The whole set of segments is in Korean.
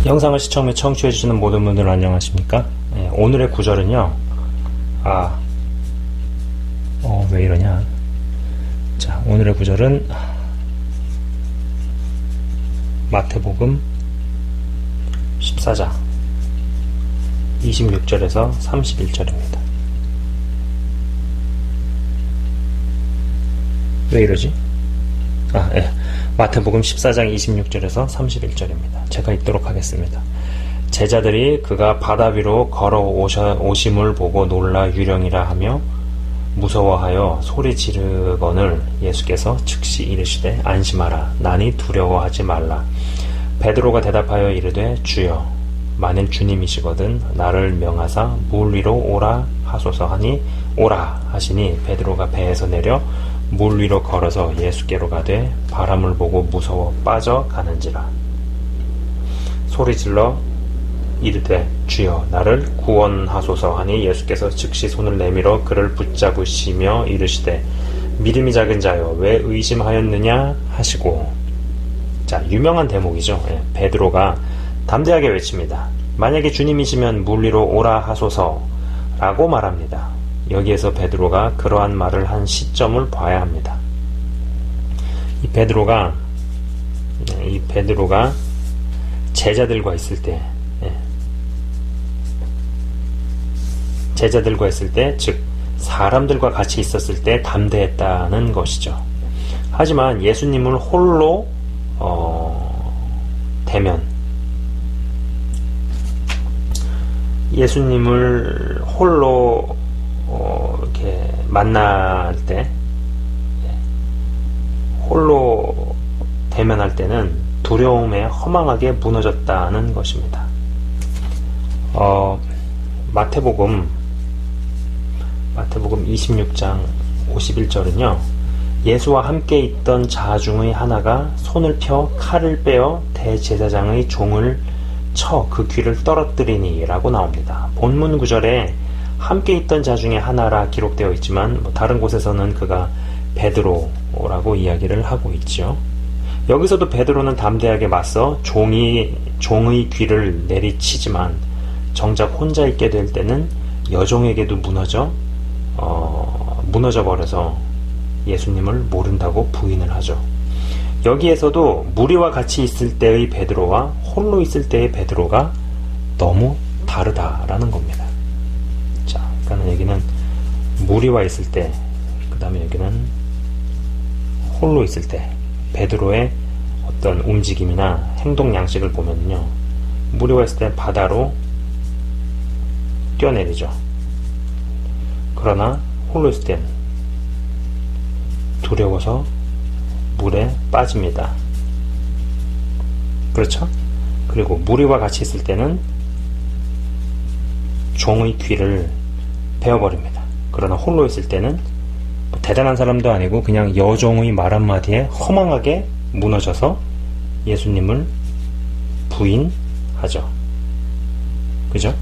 영상을 시청 및 청취해주시는 모든 분들 안녕하십니까? 네, 오늘의 구절은요. 왜 이러냐? 자, 오늘의 구절은 마태복음 14장 26절에서 31절입니다. 왜 이러지? 마태복음 14장 26절에서 31절입니다. 제가 읽도록 하겠습니다. 제자들이 그가 바다 위로 걸어오심을 보고 놀라 유령이라 하며 무서워하여 소리 지르거늘 예수께서 즉시 이르시되 안심하라 나니 두려워하지 말라. 베드로가 대답하여 이르되 주여 만일 주님이시거든 나를 명하사 물 위로 오라 하소서 하니 오라 하시니 베드로가 배에서 내려 물 위로 걸어서 예수께로 가되 바람을 보고 무서워 빠져가는지라. 소리질러 이르되 주여 나를 구원하소서 하니 예수께서 즉시 손을 내밀어 그를 붙잡으시며 이르시되 믿음이 작은 자여 왜 의심하였느냐 하시고. 자, 유명한 대목이죠. 베드로가 담대하게 외칩니다. 만약에 주님이시면 물 위로 오라 하소서 라고 말합니다. 여기에서 베드로가 그러한 말을 한 시점을 봐야 합니다. 이 베드로가 제자들과 있을 때, 즉 사람들과 같이 있었을 때 담대했다는 것이죠. 하지만 예수님을 홀로 예수님을 홀로 이렇게 만날 때, 홀로 대면할 때는 두려움에 허망하게 무너졌다는 것입니다. 마태복음 26장 51절은요, 예수와 함께 있던 자 중의 하나가 손을 펴 칼을 빼어 대제사장의 종을 쳐 그 귀를 떨어뜨리니 라고 나옵니다. 본문 구절에 함께 있던 자 중에 하나라 기록되어 있지만 다른 곳에서는 그가 베드로라고 이야기를 하고 있죠. 여기서도 베드로는 담대하게 맞서 종의 귀를 내리치지만 정작 혼자 있게 될 때는 여종에게도 무너져 버려서 예수님을 모른다고 부인을 하죠. 여기에서도 무리와 같이 있을 때의 베드로와 홀로 있을 때의 베드로가 너무 다르다라는 겁니다. 자, 그러니까 여기는 무리와 있을 때, 그 다음에 여기는 홀로 있을 때 베드로의 어떤 움직임이나 행동 양식을 보면요, 무리와 있을 때 바다로 뛰어내리죠. 그러나 홀로 있을 땐 두려워서 물에 빠집니다. 그렇죠? 그리고 무리와 같이 있을 때는 종의 귀를 베어버립니다. 그러나 홀로 있을 때는 대단한 사람도 아니고 그냥 여종의 말 한마디에 허망하게 무너져서 예수님을 부인하죠. 그죠?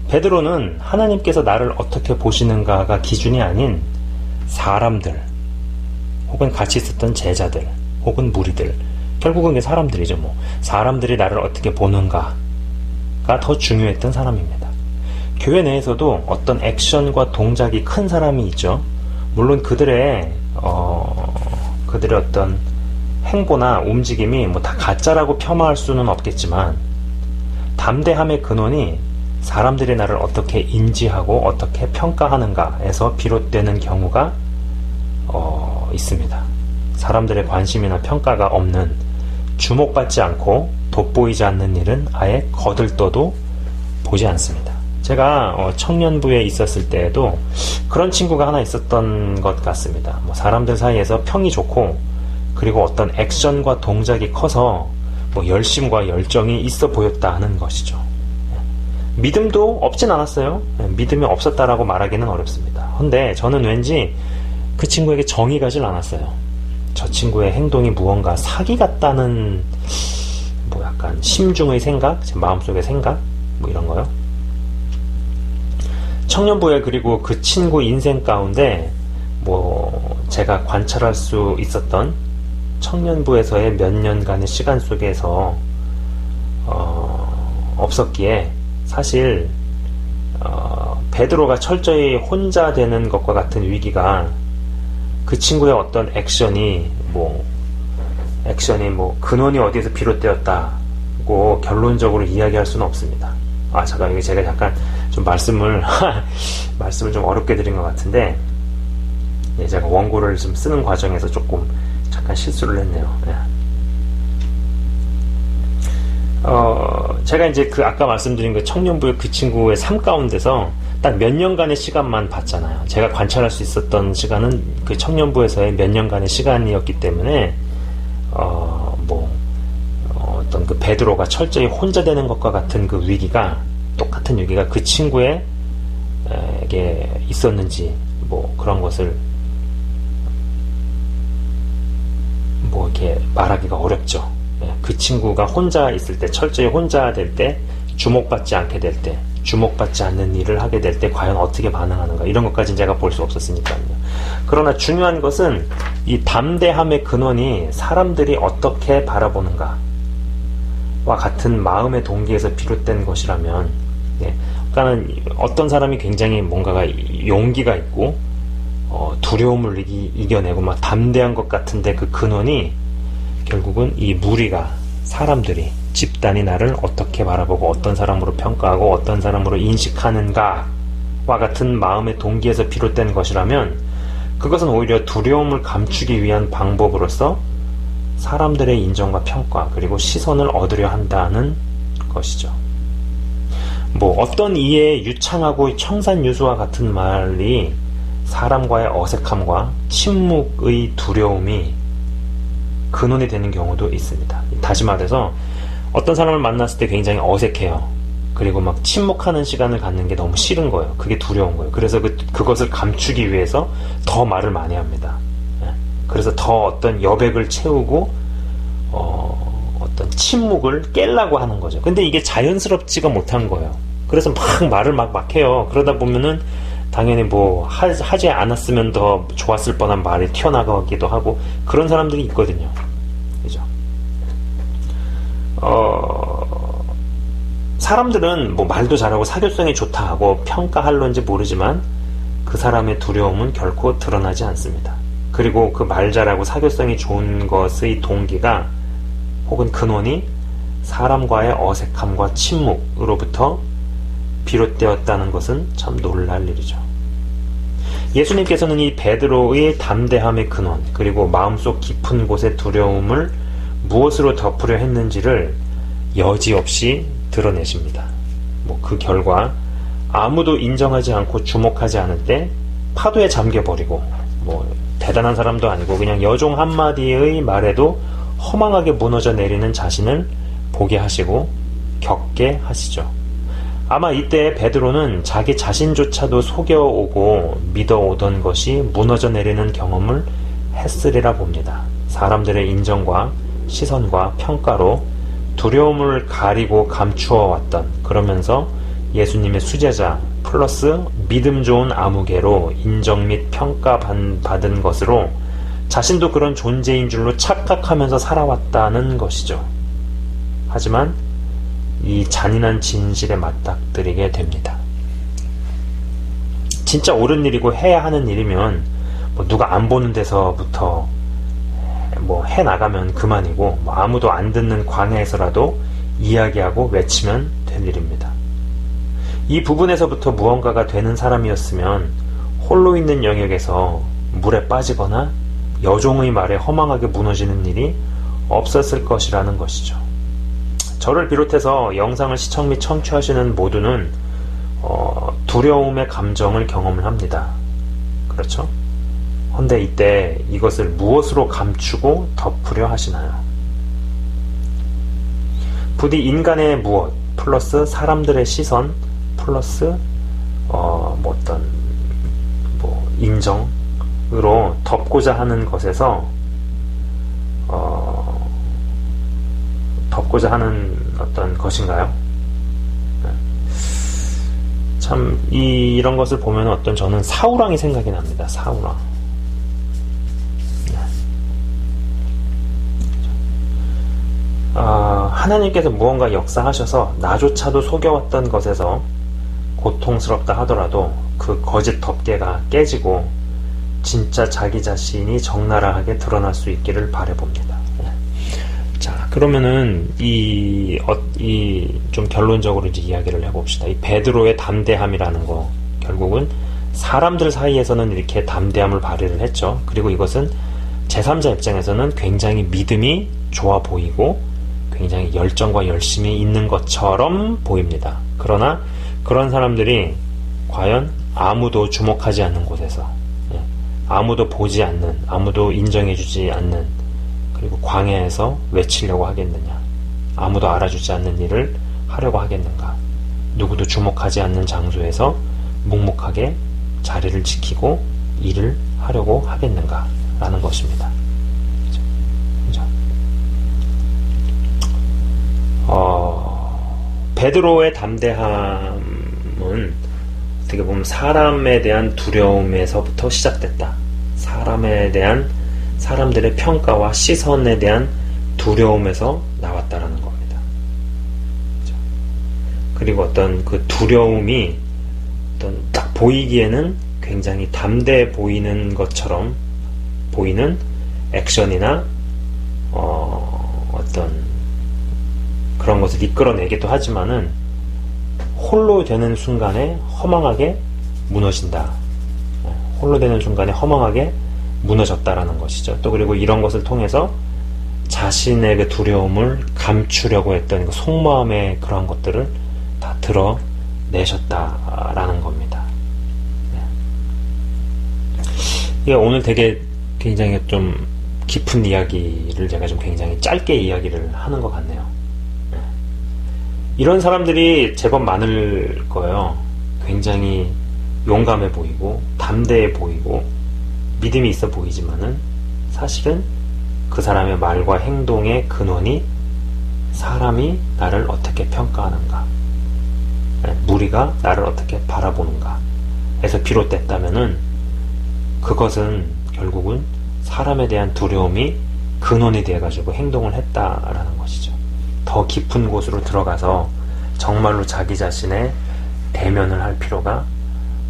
베드로는 하나님께서 나를 어떻게 보시는가가 기준이 아닌 사람들, 혹은 같이 있었던 제자들, 혹은 무리들, 결국은 이게 사람들이죠. 사람들이 나를 어떻게 보는가가 더 중요했던 사람입니다. 교회 내에서도 어떤 액션과 동작이 큰 사람이 있죠. 물론 그들의 어떤 행보나 움직임이 다 가짜라고 폄하할 수는 없겠지만 담대함의 근원이 사람들이 나를 어떻게 인지하고 어떻게 평가하는가에서 비롯되는 경우가 있습니다. 사람들의 관심이나 평가가 없는, 주목받지 않고 돋보이지 않는 일은 아예 거들떠도 보지 않습니다. 제가 청년부에 있었을 때에도 그런 친구가 하나 있었던 것 같습니다. 사람들 사이에서 평이 좋고, 그리고 어떤 액션과 동작이 커서 열심과 열정이 있어 보였다 하는 것이죠. 믿음도 없진 않았어요. 믿음이 없었다라고 말하기는 어렵습니다. 근데 저는 왠지 그 친구에게 정이 가질 않았어요. 저 친구의 행동이 무언가 사기 같다는 약간 심중의 생각, 제 마음속의 생각, 이런 거요. 청년부에 그리고 그 친구 인생 가운데 제가 관찰할 수 있었던 청년부에서의 몇 년간의 시간 속에서 없었기에 사실 베드로가 철저히 혼자 되는 것과 같은 위기가 그 친구의 어떤 액션이 근원이 어디에서 비롯되었다고 결론적으로 이야기할 수는 없습니다. 잠깐 이게 제가 약간 좀 말씀을 좀 어렵게 드린 것 같은데, 제가 원고를 좀 쓰는 과정에서 조금 잠깐 실수를 했네요. 제가 이제 아까 말씀드린 그 청년부의 그 친구의 삶 가운데서 딱 몇 년간의 시간만 봤잖아요. 제가 관찰할 수 있었던 시간은 그 청년부에서의 몇 년간의 시간이었기 때문에, 어떤 그 베드로가 철저히 혼자 되는 것과 같은 그 위기가, 똑같은 위기가 그 친구에게 있었는지, 그런 것을, 이렇게 말하기가 어렵죠. 그 친구가 혼자 있을 때, 철저히 혼자 될 때, 주목받지 않게 될 때, 주목받지 않는 일을 하게 될 때 과연 어떻게 반응하는가, 이런 것까지는 제가 볼 수 없었으니까요. 그러나 중요한 것은 이 담대함의 근원이 사람들이 어떻게 바라보는가와 같은 마음의 동기에서 비롯된 것이라면, 그러니까는 어떤 사람이 굉장히 뭔가가 용기가 있고 두려움을 이겨내고 막 담대한 것 같은데, 그 근원이 결국은 이 무리가, 사람들이, 집단이 나를 어떻게 바라보고 어떤 사람으로 평가하고 어떤 사람으로 인식하는가와 같은 마음의 동기에서 비롯된 것이라면, 그것은 오히려 두려움을 감추기 위한 방법으로서 사람들의 인정과 평가 그리고 시선을 얻으려 한다는 것이죠. 어떤 이의 유창하고 청산유수와 같은 말이 사람과의 어색함과 침묵의 두려움이 근원이 되는 경우도 있습니다. 다시 말해서 어떤 사람을 만났을 때 굉장히 어색해요. 그리고 막 침묵하는 시간을 갖는 게 너무 싫은 거예요. 그게 두려운 거예요. 그래서 그것을 감추기 위해서 더 말을 많이 합니다. 그래서 더 어떤 여백을 채우고 어떤 침묵을 깨려고 하는 거죠. 근데 이게 자연스럽지가 못한 거예요. 그래서 막 말을 막 해요. 그러다 보면은 당연히 하지 않았으면 더 좋았을 뻔한 말이 튀어나가기도 하고, 그런 사람들이 있거든요. 그죠? 사람들은 말도 잘하고 사교성이 좋다 하고 평가할런지 모르지만 그 사람의 두려움은 결코 드러나지 않습니다. 그리고 그 말 잘하고 사교성이 좋은 것의 동기가 혹은 근원이 사람과의 어색함과 침묵으로부터 비롯되었다는 것은 참 놀랄 일이죠. 예수님께서는 이 베드로의 담대함의 근원, 그리고 마음속 깊은 곳의 두려움을 무엇으로 덮으려 했는지를 여지없이 드러내십니다. 그 결과 아무도 인정하지 않고 주목하지 않을 때 파도에 잠겨버리고, 대단한 사람도 아니고 그냥 여종 한마디의 말에도 허망하게 무너져 내리는 자신을 보게 하시고 겪게 하시죠. 아마 이때 베드로는 자기 자신조차도 속여오고 믿어오던 것이 무너져 내리는 경험을 했으리라 봅니다. 사람들의 인정과 시선과 평가로 두려움을 가리고 감추어 왔던, 그러면서 예수님의 수제자 플러스 믿음 좋은 아무개로 인정 및 평가받은 것으로 자신도 그런 존재인 줄로 착각하면서 살아왔다는 것이죠. 하지만 이 잔인한 진실에 맞닥뜨리게 됩니다. 진짜 옳은 일이고 해야 하는 일이면 누가 안 보는 데서부터 해나가면 그만이고, 아무도 안 듣는 광야에서라도 이야기하고 외치면 될 일입니다. 이 부분에서부터 무언가가 되는 사람이었으면 홀로 있는 영역에서 물에 빠지거나 여종의 말에 허망하게 무너지는 일이 없었을 것이라는 것이죠. 저를 비롯해서 영상을 시청 및 청취하시는 모두는 두려움의 감정을 경험을 합니다. 그렇죠? 헌데 이때 이것을 무엇으로 감추고 덮으려 하시나요? 부디 인간의 무엇 플러스 사람들의 시선 플러스 인정으로 덮고자 하는 것에서 덮고자 하는 어떤 것인가요? 참 이런 것을 보면 저는 사우랑이 생각이 납니다. 사우랑. 하나님께서 무언가 역사하셔서 나조차도 속여왔던 것에서 고통스럽다 하더라도 그 거짓 덮개가 깨지고 진짜 자기 자신이 적나라하게 드러날 수 있기를 바라봅니다. 자, 그러면은 좀 결론적으로 이제 이야기를 해봅시다. 이 베드로의 담대함이라는 거, 결국은 사람들 사이에서는 이렇게 담대함을 발휘를 했죠. 그리고 이것은 제3자 입장에서는 굉장히 믿음이 좋아 보이고 굉장히 열정과 열심이 있는 것처럼 보입니다. 그러나 그런 사람들이 과연 아무도 주목하지 않는 곳에서, 아무도 보지 않는, 아무도 인정해주지 않는, 그리고 광야에서 외치려고 하겠느냐, 아무도 알아주지 않는 일을 하려고 하겠는가, 누구도 주목하지 않는 장소에서 묵묵하게 자리를 지키고 일을 하려고 하겠는가 라는 것입니다. 그죠? 베드로의 담대함은 어떻게 보면 사람에 대한 두려움에서부터 시작됐다. 사람들의 평가와 시선에 대한 두려움에서 나왔다라는 겁니다. 그죠? 그리고 어떤 그 두려움이 딱 보이기에는 굉장히 담대해 보이는 것처럼 보이는 액션이나 어떤 그런 것을 이끌어내기도 하지만은 홀로 되는 순간에 허망하게 무너진다. 홀로 되는 순간에 허망하게 무너졌다라는 것이죠. 또 그리고 이런 것을 통해서 자신의 그 두려움을 감추려고 했던 그 속마음의 그러한 것들을 다 드러내셨다라는 겁니다. 이게 오늘 되게 굉장히 좀 깊은 이야기를 제가 좀 굉장히 짧게 이야기를 하는 것 같네요. 이런 사람들이 제법 많을 거예요. 굉장히 용감해 보이고 담대해 보이고 믿음이 있어 보이지만은 사실은 그 사람의 말과 행동의 근원이 사람이 나를 어떻게 평가하는가, 무리가 나를 어떻게 바라보는가 에서 비롯됐다면은 그것은 결국은 사람에 대한 두려움이 근원이 되어가지고 행동을 했다라는 것이죠. 더 깊은 곳으로 들어가서 정말로 자기 자신의 대면을 할 필요가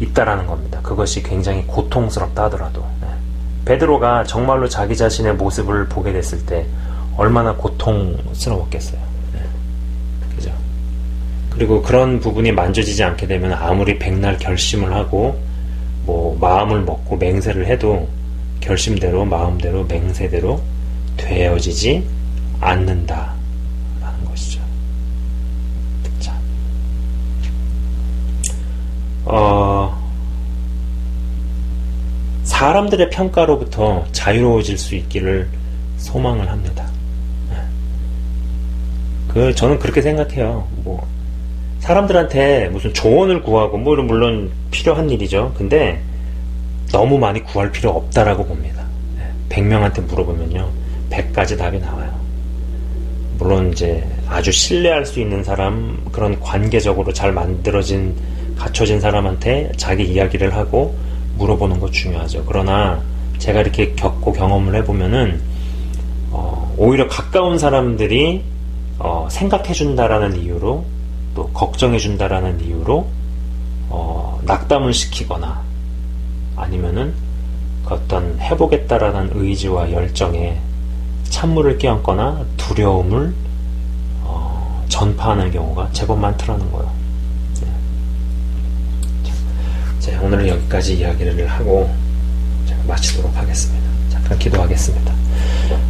있다라는 겁니다. 그것이 굉장히 고통스럽다 하더라도. 베드로가 정말로 자기 자신의 모습을 보게 됐을 때 얼마나 고통스러웠겠어요. 그죠? 그리고 그런 부분이 만져지지 않게 되면 아무리 백날 결심을 하고 뭐 마음을 먹고 맹세를 해도 결심대로 마음대로 맹세대로 되어지지 않는다라는 것이죠. 자, 사람들의 평가로부터 자유로워질 수 있기를 소망을 합니다. 저는 그렇게 생각해요. 뭐 사람들한테 무슨 조언을 구하고 뭐 물론 필요한 일이죠. 근데 너무 많이 구할 필요 없다라고 봅니다. 100명한테 물어보면요 100가지 답이 나와요. 물론 이제 아주 신뢰할 수 있는 사람, 그런 관계적으로 잘 만들어진 갖춰진 사람한테 자기 이야기를 하고 물어보는 거 중요하죠. 그러나 제가 이렇게 겪고 경험을 해보면은 오히려 가까운 사람들이 생각해준다라는 이유로 또 걱정해준다라는 이유로 낙담을 시키거나 아니면은 그 어떤 해보겠다라는 의지와 열정에 찬물을 끼얹거나 두려움을 전파하는 경우가 제법 많더라는 거예요. 자, 오늘은 여기까지 이야기를 하고 제가 마치도록 하겠습니다. 잠깐 기도하겠습니다.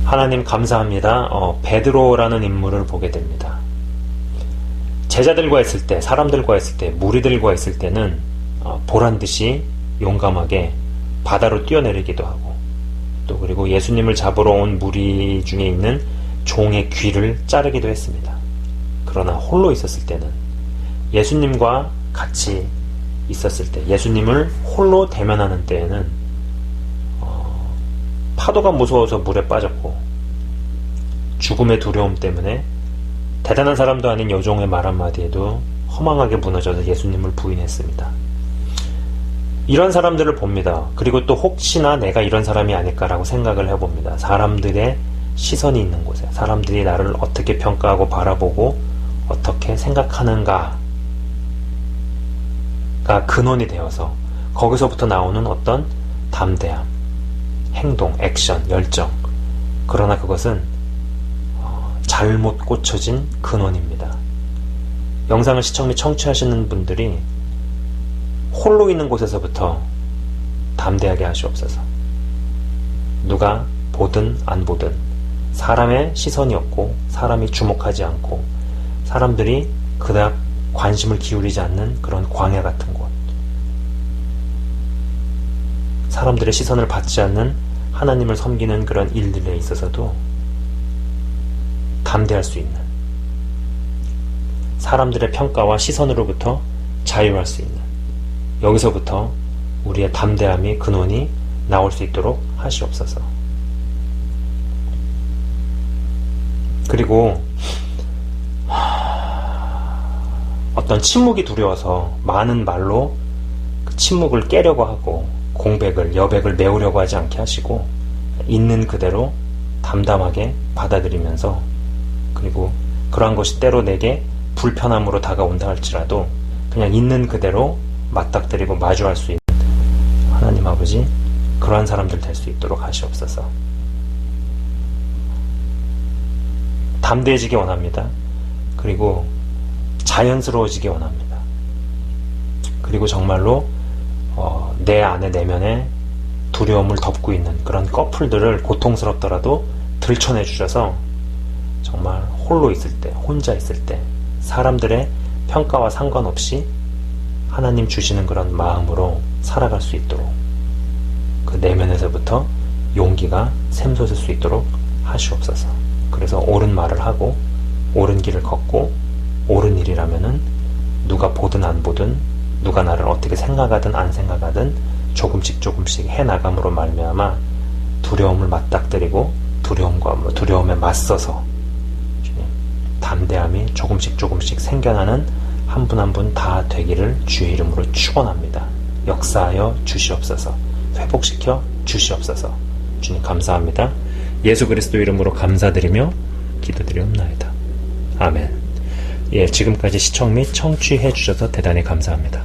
하나님 감사합니다. 베드로라는 인물을 보게 됩니다. 제자들과 있을 때, 사람들과 있을 때, 무리들과 있을 때는 보란듯이 용감하게 바다로 뛰어내리기도 하고 또 그리고 예수님을 잡으러 온 무리 중에 있는 종의 귀를 자르기도 했습니다. 그러나 홀로 있었을 때는, 예수님과 같이 있었을 때, 예수님을 홀로 대면하는 때에는 파도가 무서워서 물에 빠졌고 죽음의 두려움 때문에 대단한 사람도 아닌 여종의 말 한마디에도 허망하게 무너져서 예수님을 부인했습니다. 이런 사람들을 봅니다. 그리고 또 혹시나 내가 이런 사람이 아닐까라고 생각을 해봅니다. 사람들의 시선이 있는 곳에, 사람들이 나를 어떻게 평가하고 바라보고 어떻게 생각하는가가 근원이 되어서 거기서부터 나오는 어떤 담대함, 행동, 액션, 열정. 그러나 그것은 잘못 꽂혀진 근원입니다. 영상을 시청 및 청취하시는 분들이 홀로 있는 곳에서부터 담대하게 하시옵소서. 누가 보든 안 보든 사람의 시선이 없고 사람이 주목하지 않고 사람들이 그닥 관심을 기울이지 않는 그런 광야 같은 곳, 사람들의 시선을 받지 않는 하나님을 섬기는 그런 일들에 있어서도 담대할 수 있는, 사람들의 평가와 시선으로부터 자유할 수 있는, 여기서부터 우리의 담대함이 근원이 나올 수 있도록 하시옵소서. 그리고 어떤 침묵이 두려워서 많은 말로 그 침묵을 깨려고 하고 공백을, 여백을 메우려고 하지 않게 하시고 있는 그대로 담담하게 받아들이면서, 그리고 그러한 것이 때로 내게 불편함으로 다가온다 할지라도 그냥 있는 그대로 맞닥뜨리고 마주할 수 있는 하나님 아버지, 그러한 사람들 될 수 있도록 하시옵소서. 담대해지기 원합니다. 그리고 자연스러워지기 원합니다. 그리고 정말로 내 안에, 내면에 두려움을 덮고 있는 그런 꺼풀들을 고통스럽더라도 들춰내 주셔서 정말 홀로 있을 때, 혼자 있을 때 사람들의 평가와 상관없이 하나님 주시는 그런 마음으로 살아갈 수 있도록, 그 내면에서부터 용기가 샘솟을 수 있도록 하시옵소서. 그래서 옳은 말을 하고 옳은 길을 걷고 옳은 일이라면은 누가 보든 안 보든, 누가 나를 어떻게 생각하든 안 생각하든 조금씩 조금씩 해나감으로 말미암아 두려움을 맞닥뜨리고 두려움에 맞서서 담대함이 조금씩 조금씩 생겨나는 한 분 한 분 다 되기를 주의 이름으로 축원합니다. 역사하여 주시옵소서. 회복시켜 주시옵소서. 주님 감사합니다. 예수 그리스도 이름으로 감사드리며 기도드리옵나이다. 아멘. 지금까지 시청 및 청취해 주셔서 대단히 감사합니다.